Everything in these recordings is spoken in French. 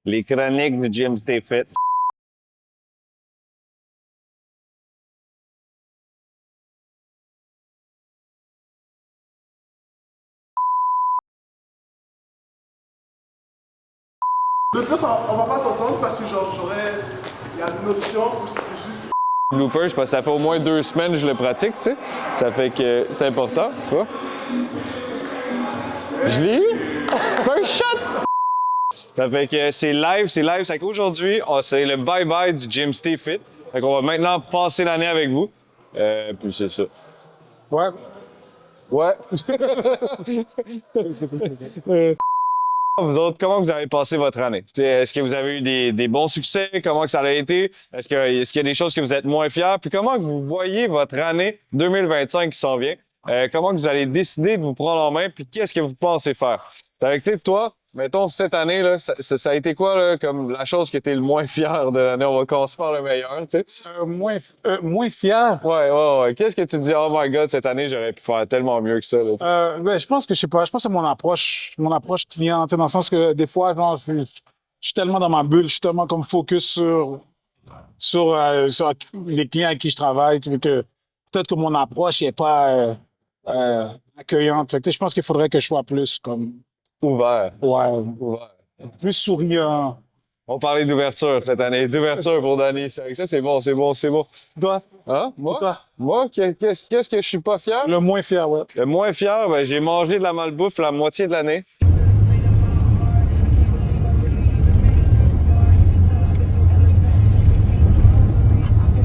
Les chroniques du Gym Stay Fit. De plus, on va pas t'entendre parce que genre, il y a une option où c'est juste... Bloopers, parce que ça fait au moins 2 semaines que je le pratique, tu sais. Ça fait que c'est important, tu vois. Je l'ai eu! First shot! Ça fait que c'est live, c'est live. C'est qu'aujourd'hui, c'est le bye-bye du Gym Stay Fit. Fait qu'on va maintenant passer l'année avec vous. Puis c'est ça. Ouais. Ouais. Vous autres, comment vous avez passé votre année? Est-ce que vous avez eu des bons succès? Comment que ça a été? Est-ce qu'il y a des choses que vous êtes moins fiers? Puis comment que vous voyez votre année 2025 qui s'en vient? Comment que vous allez décider de vous prendre en main? Puis qu'est-ce que vous pensez faire? Avec toi, mettons, cette année, là, ça a été quoi là, comme la chose qui était le moins fier de l'année? On va commencer par le meilleur, tu sais. Moins fier. Ouais. Qu'est-ce que tu te dis? Oh my God, cette année, j'aurais pu faire tellement mieux que ça. Là, Ben, je pense que, je sais pas, je pense que c'est mon approche client, tu sais, dans le sens que des fois, genre, je suis tellement dans ma bulle, je suis tellement comme focus sur les clients avec qui je travaille, tu sais, que peut-être que mon approche n'est pas accueillante. Fait que, tu sais, je pense qu'il faudrait que je sois plus comme, Ouvert. ouvert, plus souriant. On parlait d'ouverture cette année. D'ouverture pour Danny. Ça, c'est bon. Toi, Hein? Moi? toi, Moi, qu'est-ce que je suis pas fier? le moins fier, ouais. Le moins fier, ben, j'ai mangé de la malbouffe la moitié de l'année.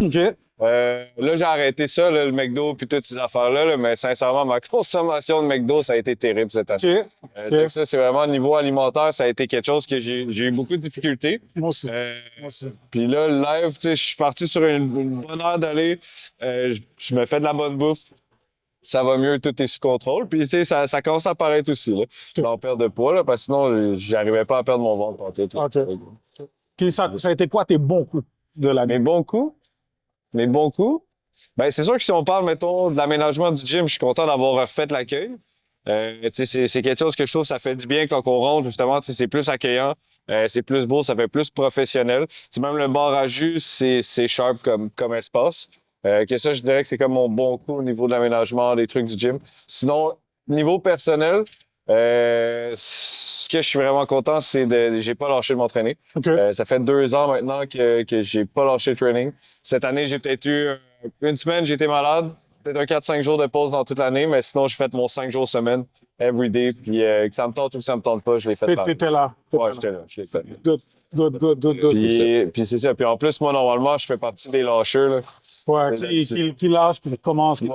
OK. Là, j'ai arrêté ça, là, le McDo puis toutes ces affaires-là, là, mais sincèrement, ma consommation de McDo, ça a été terrible cette année. OK. Donc ça, c'est vraiment au niveau alimentaire, ça a été quelque chose que j'ai eu beaucoup de difficultés. Moi aussi. Moi aussi. Puis là, le live, tu sais, je suis parti sur une bonne heure d'aller. Je me fais de la bonne bouffe. Ça va mieux, tout est sous contrôle. Puis, tu sais, ça commence à apparaître aussi, là. D'en perdre de poids, là, parce que sinon, j'arrivais pas à perdre mon ventre. OK. Puis ça a été quoi tes bons coups de l'année? Mes bons coups? Ben, c'est sûr que si on parle, mettons, de l'aménagement du gym, je suis content d'avoir refait l'accueil. Tu sais, c'est quelque chose que je trouve ça fait du bien quand on rentre, justement. Tu sais, c'est plus accueillant, c'est plus beau, ça fait plus professionnel. Tu sais, même le bar à jus, c'est sharp comme espace. Que ça, je dirais que c'est comme mon bon coup au niveau de l'aménagement, des trucs du gym. Sinon, niveau personnel, ce que je suis vraiment content, c'est j'ai pas lâché de m'entraîner. OK. Ça fait 2 ans maintenant que j'ai pas lâché le training. Cette année, j'ai peut-être eu une semaine, j'ai été malade. Peut-être un 4-5 jours de pause dans toute l'année, mais sinon, je fais mon 5 jours semaine, every day. Puis que ça me tente ou que ça me tente pas, je l'ai fait. T'étais là. Ouais, j'étais là, je l'ai fait. Good. Puis c'est ça. Puis en plus, moi, normalement, je fais partie des lâcheurs, là. Ouais, qui lâche, puis commence. Ouais.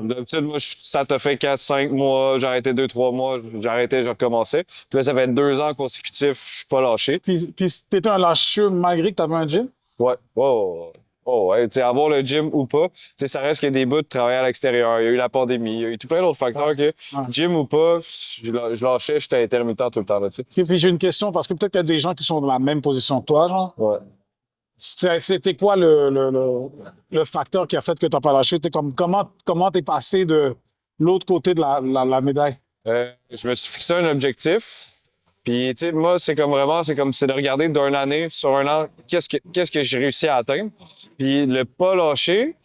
D'habitude, moi, ça t'a fait 4-5 mois, j'ai arrêté 2-3 mois, j'ai arrêté, j'ai recommencé. Puis là, ça fait 2 ans consécutifs, je suis pas lâché. Puis t'étais un lâcheux malgré que t'avais un gym? Ouais. Ouais. Tu sais, avoir le gym ou pas, tu sais, ça reste qu'il y a des bouts de travailler à l'extérieur. Il y a eu la pandémie, il y a eu tout plein d'autres facteurs que, gym ou pas, je lâchais, j'étais intermittent tout le temps là-dessus. Puis j'ai une question, parce que peut-être qu'il y a des gens qui sont dans la même position que toi, genre. Ouais. C'était quoi le facteur qui a fait que t'as pas lâché? Comment t'es passé de l'autre côté de la médaille? Je me suis fixé un objectif. Puis, tu sais, moi, c'est comme de regarder d'une année sur un an, qu'est-ce que j'ai réussi à atteindre. Puis, le pas lâcher,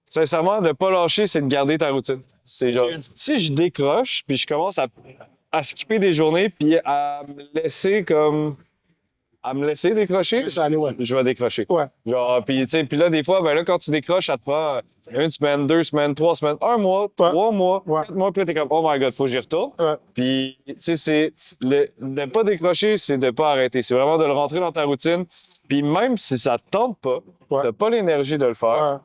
sincèrement, le pas lâcher, c'est de garder ta routine. C'est genre, si je décroche, puis je commence à skipper des journées, puis à me laisser décrocher, Ça allait, ouais. je vais décrocher. Ouais. Genre, puis tu sais, puis là, des fois, ben là, quand tu décroches, ça te prend 1 semaine, 2 semaines, 3 semaines, 1 mois, 3 mois, 4 mois, puis là, t'es comme, oh my God, faut que j'y retourne. Ouais. Puis, tu sais, c'est de pas décrocher, c'est de pas arrêter. C'est vraiment de le rentrer dans ta routine. Puis même si ça te tente pas, t'as pas l'énergie de le faire,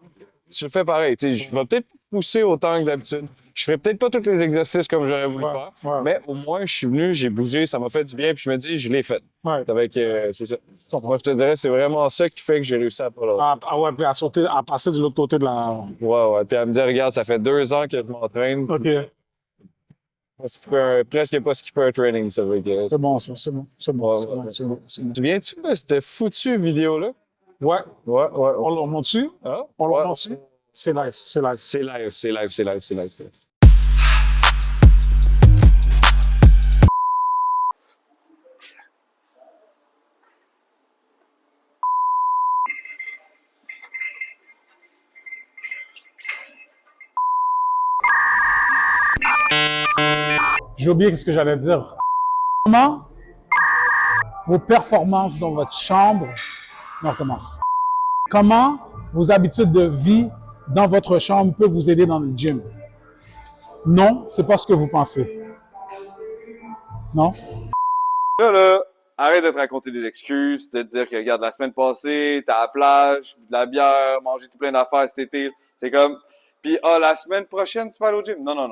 tu le fais pareil. Tu sais, je vais peut-être pousser autant que d'habitude. Je ferai peut-être pas tous les exercices comme j'aurais voulu faire, mais au moins, je suis venu, j'ai bougé, ça m'a fait du bien, puis je me dis, je l'ai fait. Ouais. Avec, c'est ça. Moi, je te dirais, c'est vraiment ça qui fait que j'ai réussi à pas lâcher. Ouais, puis à passer de l'autre côté de la... Ouais. Puis elle me dit, regarde, ça fait 2 ans que je m'entraîne. OK. Presque pas skipper un training, ça veut dire. C'est bon, ça. C'est bon. Ouais. Tu te souviens-tu de cette foutue vidéo-là? Ouais. Ouais. On le remonte dessus? Hein? On le remonte dessus? C'est live. C'est live. J'ai oublié ce que j'allais dire. Comment vos performances dans votre chambre... Non, on recommence. Comment vos habitudes de vie dans votre chambre peuvent vous aider dans le gym? Non, c'est pas ce que vous pensez. Non? Là, arrête de te raconter des excuses, de te dire que, regarde, la semaine passée, t'es à la plage, bu de la bière, mangé tout plein d'affaires cet été. C'est comme, puis la semaine prochaine, tu vas aller au gym. Non.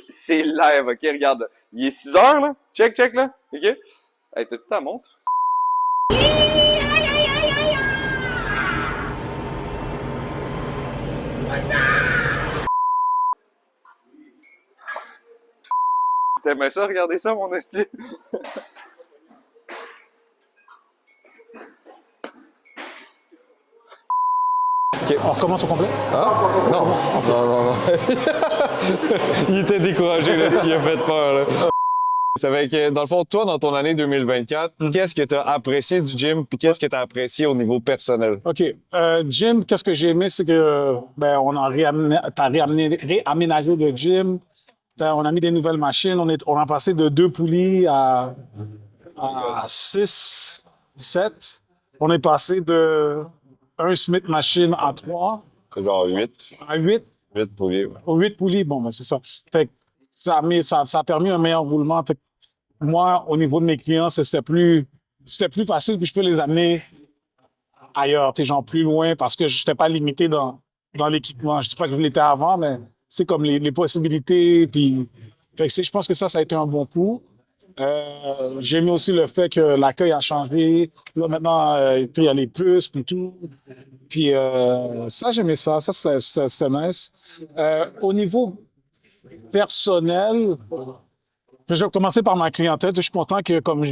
C'est live, ok? Regarde, il est 6 heures, là. Check, là. Ok? Hey, t'as-tu ta montre? T'aimais ça, regarder ça, mon esti? Okay. On recommence au complet? Ah? Non. Il était découragé, là, tu lui as fait peur, là. Ça fait que, dans le fond, toi, dans ton année 2024, qu'est-ce que tu as apprécié du gym puis qu'est-ce que tu as apprécié au niveau personnel? OK. Gym, qu'est-ce que j'ai aimé, c'est que, on a réaménagé le gym. On a mis des nouvelles machines. On a passé de 2 poulies à 6, 7. On est passé de 1 Smith machine à 3. Genre 8. À 8. 8 poulies, ouais. 8 poulies, bon, ben c'est ça. Fait que ça a permis un meilleur roulement. Fait que moi, au niveau de mes clients, c'était plus facile, puis je peux les amener ailleurs, genre plus loin, parce que je n'étais pas limité dans l'équipement. Je ne dis pas que je l'étais avant, mais c'est comme les possibilités. Puis, fait que je pense que ça a été un bon coup. J'ai aimé aussi le fait que l'accueil a changé. Là, maintenant, il y a les puces, puis tout. Puis ça, j'aimais ça. Ça, c'était nice. Au niveau personnel, je vais commencer par ma clientèle. Je suis content que, comme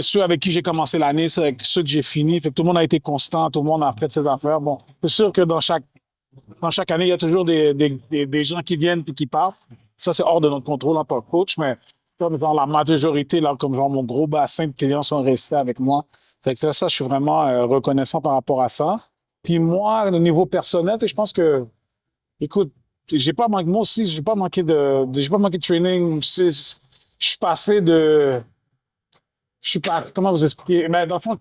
ceux avec qui j'ai commencé l'année, c'est avec ceux que j'ai fini. Fait que tout le monde a été constant, tout le monde a fait ses affaires. Bon, c'est sûr que dans chaque année, il y a toujours des gens qui viennent et qui partent. Ça, c'est hors de notre contrôle en tant que coach, mais comme genre, la majorité, là, comme genre mon gros bassin de clients sont restés avec moi. Fait que ça, je suis vraiment reconnaissant par rapport à ça. Puis moi, au niveau personnel, je pense que, écoute, j'ai pas manqué de training. Je suis passé de... Comment vous expliquer? Ben, dans le fond,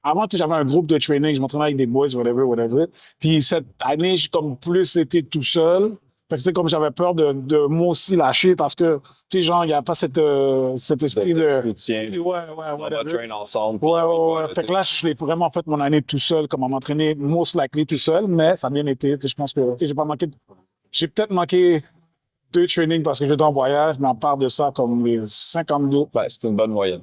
avant, j'avais un groupe de training, je m'entraînais avec des boys, whatever. Puis cette année, j'ai comme plus été tout seul. Fait que c'était comme j'avais peur de moi aussi lâcher parce que, tu sais, genre, il n'y a pas cet esprit de... Soutien. Ouais, On va traîner ensemble. Ouais. Fait que là, je l'ai vraiment fait mon année tout seul, comme à m'entraîner most likely tout seul, mais ça a bien été. Je pense que, j'ai pas manqué... J'ai peut-être manqué 2 trainings parce que j'étais en voyage, mais à part de ça, comme les 52. Ben, c'est une bonne moyenne.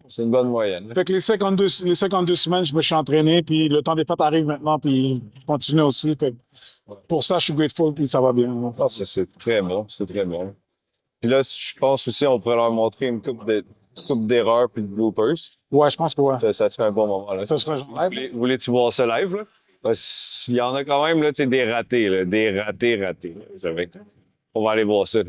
C'est une bonne moyenne. Fait que les 52 semaines, je me suis entraîné, puis le temps des fêtes arrive maintenant, puis je continue aussi. Fait que pour ça, je suis grateful, puis ça va bien. Ah, c'est très bon, c'est très bon. Puis là, je pense aussi on pourrait leur montrer une coupe d'erreurs puis de bloopers. Ouais, je pense que ouais. Ça serait un bon moment. Là. Ça serait genre live. Voulez-tu voir ça live? Là? Parce qu'il y en a quand même là, des ratés, là, des ratés. Là, vous savez. On va aller voir ça.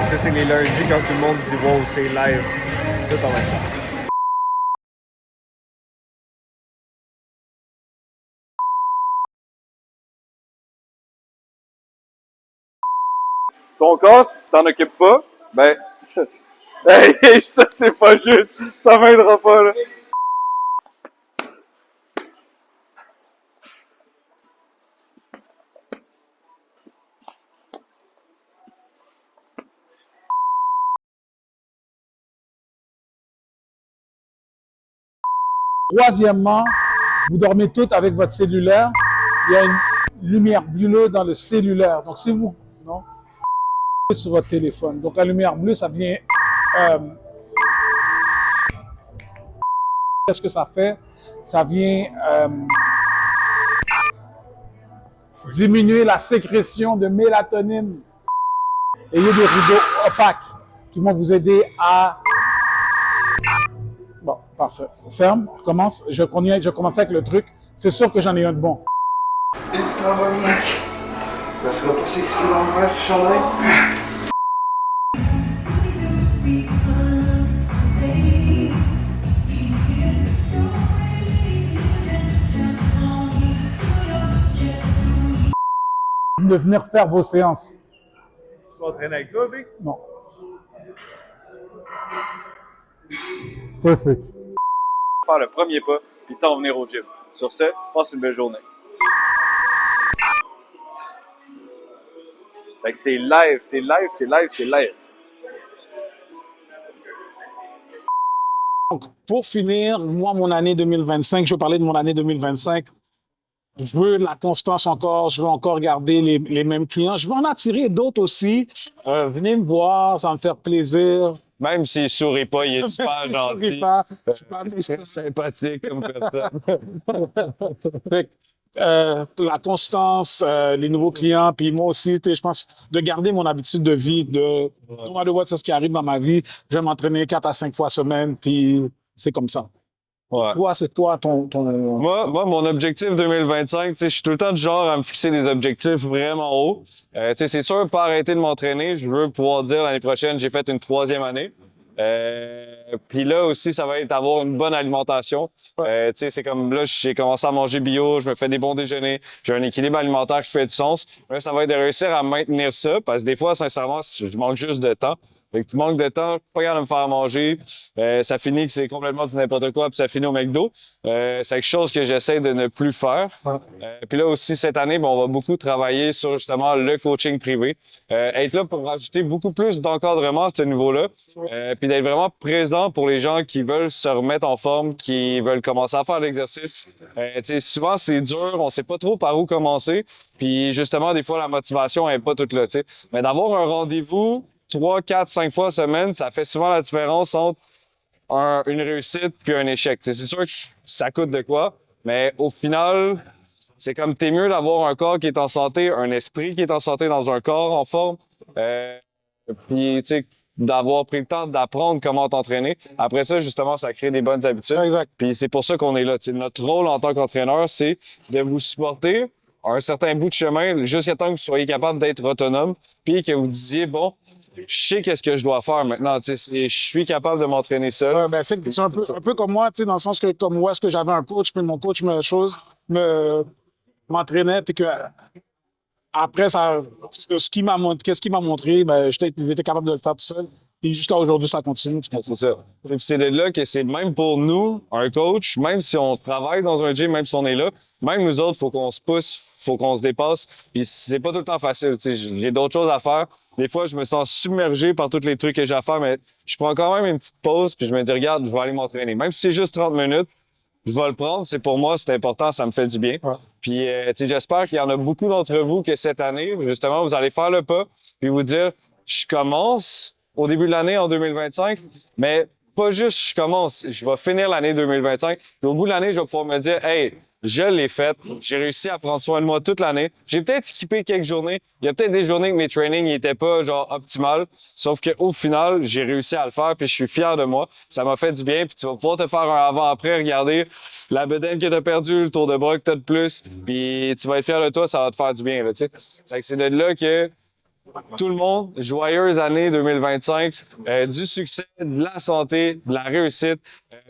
Ça, c'est les lundis quand tout le monde dit « Wow, c'est live ». Tout en même temps. Ton corps, si tu t'en occupes pas, ben... hey, ça, c'est pas juste. Ça m'aidera pas, là. Troisièmement, vous dormez toutes avec votre cellulaire. Il y a une lumière bleue dans le cellulaire. Donc, si vous... Non? Sur votre téléphone. Donc, la lumière bleue, ça vient... Qu'est-ce que ça fait? Ça vient diminuer la sécrétion de mélatonine. Et il y a des rideaux opaques qui vont vous aider à... Bon, parfait. On ferme, on commence. Je commence avec le truc. C'est sûr que j'en ai un de bon. Ça sera pas sexy dans le match, chandail. de venir faire vos séances. Tu m'entraînes avec toi, Vic? Non. Perfect. Faire le premier pas, puis t'en venir au gym. Sur ce, passe une belle journée. Fait que c'est live, c'est live, c'est live, c'est live. Donc, pour finir, moi, mon année 2025, je veux parler de mon année 2025. Je veux de la constance encore, je veux encore garder les mêmes clients. Je veux en attirer d'autres aussi. Venez me voir, ça va me faire plaisir. Même s'il sourit pas, il est super Je gentil. souris pas. Sympathique comme personne. Fait que, la constance, les nouveaux clients, puis moi aussi, tu sais, je pense de garder mon habitude de vie, de no matter what, c'est ce qui arrive dans ma vie. Je vais m'entraîner 4 à 5 fois semaine, puis c'est comme ça. Ouais. Toi, c'est quoi ton... Moi, mon objectif 2025, tu sais, je suis tout le temps du genre à me fixer des objectifs vraiment hauts. Tu sais, c'est sûr, pas arrêter de m'entraîner. Je veux pouvoir dire l'année prochaine, j'ai fait une 3e année. Puis là aussi, ça va être avoir une bonne alimentation. Tu sais, c'est comme là, j'ai commencé à manger bio, je me fais des bons déjeuners, j'ai un équilibre alimentaire qui fait du sens. Là, ça va être de réussir à maintenir ça, parce que des fois, sincèrement, je manque juste de temps. Fait que tu manques de temps, pas capable de me faire manger. Ça finit que c'est complètement du n'importe quoi, puis ça finit au McDo. C'est quelque chose que j'essaie de ne plus faire. Puis là aussi, cette année, on va beaucoup travailler sur justement le coaching privé. Être là pour rajouter beaucoup plus d'encadrement à ce niveau-là. Puis d'être vraiment présent pour les gens qui veulent se remettre en forme, qui veulent commencer à faire l'exercice. Souvent, c'est dur, on sait pas trop par où commencer. Puis justement, des fois, la motivation n'est pas toute là. T'sais. Mais d'avoir un rendez-vous 3, 4, 5 fois semaine, ça fait souvent la différence entre une réussite puis un échec. T'sais, c'est sûr que ça coûte de quoi, mais au final, c'est comme t'es mieux d'avoir un corps qui est en santé, un esprit qui est en santé dans un corps en forme, puis tu sais, d'avoir pris le temps d'apprendre comment t'entraîner. Après ça, justement, ça crée des bonnes habitudes. Exact. Puis c'est pour ça qu'on est là. T'sais, notre rôle en tant qu'entraîneur, c'est de vous supporter un certain bout de chemin jusqu'à temps que vous soyez capable d'être autonome, puis que vous disiez, bon, je sais qu'est-ce que je dois faire maintenant. Je suis capable de m'entraîner seul. Ouais, ben, c'est un peu comme moi, tu sais, dans le sens que comme moi, est-ce que j'avais un coach, puis mon coach m'entraînait, puis que après ça, qu'est-ce qu'il m'a montré, ben, j'étais capable de le faire tout seul. Puis jusqu'à aujourd'hui, ça continue. C'est ça. Puis c'est de là que c'est même pour nous, un coach, même si on travaille dans un gym, même si on est là, même nous autres, faut qu'on se pousse, faut qu'on se dépasse. Puis c'est pas tout le temps facile. J'ai d'autres choses à faire. Des fois, je me sens submergé par tous les trucs que j'ai à faire, mais je prends quand même une petite pause, puis je me dis, regarde, je vais aller m'entraîner. Même si c'est juste 30 minutes, je vais le prendre. C'est pour moi, c'est important, ça me fait du bien. Ouais. Puis, j'espère qu'il y en a beaucoup d'entre vous que cette année, justement, vous allez faire le pas, puis vous dire, je commence au début de l'année en 2025, mais pas juste je commence, je vais finir l'année 2025. Puis au bout de l'année, je vais pouvoir me dire, hey, je l'ai fait, j'ai réussi à prendre soin de moi toute l'année. J'ai peut-être skippé quelques journées. Il y a peut-être des journées que mes trainings n'étaient pas genre optimales, sauf qu'au final, j'ai réussi à le faire, puis je suis fier de moi. Ça m'a fait du bien, puis tu vas pouvoir te faire un avant-après, regarder la bedaine que tu as perdue, le tour de bras que tu as de plus, puis tu vas être fier de toi, ça va te faire du bien. Là, tu sais. C'est de là que tout le monde, joyeuse année 2025, du succès, de la santé, de la réussite.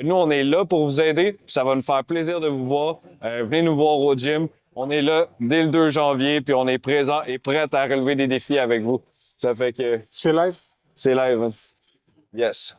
Nous, on est là pour vous aider, puis ça va nous faire plaisir de vous voir. Venez nous voir au gym. On est là dès le 2 janvier, puis on est présent et prêt à relever des défis avec vous. Ça fait que C'est live? c'est live. Hein? Yes.